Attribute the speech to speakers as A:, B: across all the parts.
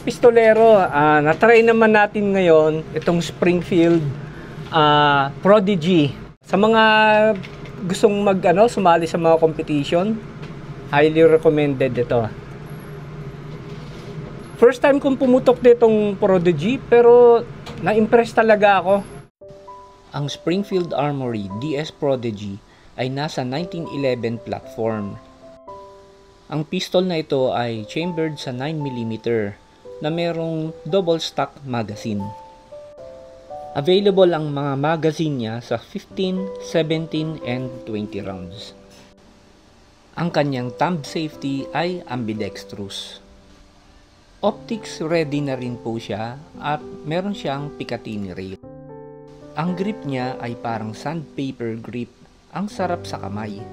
A: kapistolero, natry naman natin ngayon itong Springfield Prodigy. Sa mga gustong sumali sa mga competition, highly recommended ito. First time kong pumutok ditong Prodigy, pero na-impress talaga ako. Ang Springfield Armory DS Prodigy ay nasa 1911 platform. Ang pistol na ito ay chambered sa 9mm na merong double stock magazine. Available ang mga magazine niya sa 15, 17, and 20 rounds. Ang kanyang thumb safety ay ambidextrous. Optics ready na rin po siya at meron siyang Picatinny rail. Ang grip niya ay parang sandpaper grip, ang sarap sa kamay.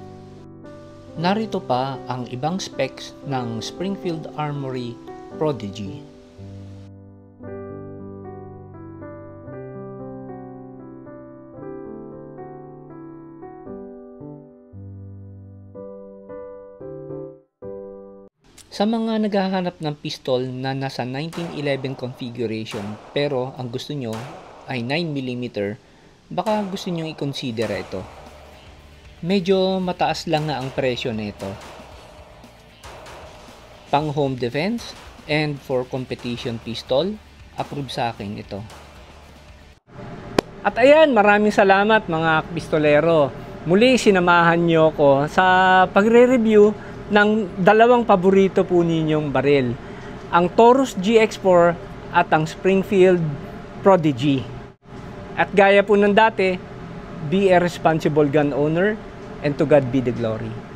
A: Narito pa ang ibang specs ng Springfield Armory Prodigy. Sa mga naghahanap ng pistol na nasa 1911 configuration pero ang gusto nyo ay 9mm, baka gusto nyo i-consider ito. Medyo mataas lang na ang presyo nito. Pang home defense and for competition pistol, approve sa akin ito. At ayan, maraming salamat mga pistolero. Muli sinamahan nyo ko sa pagre-review ng dalawang paborito po ninyong baril. Ang Taurus GX4 at ang Springfield Prodigy. At gaya po ng dati, be a responsible gun owner and to God be the glory.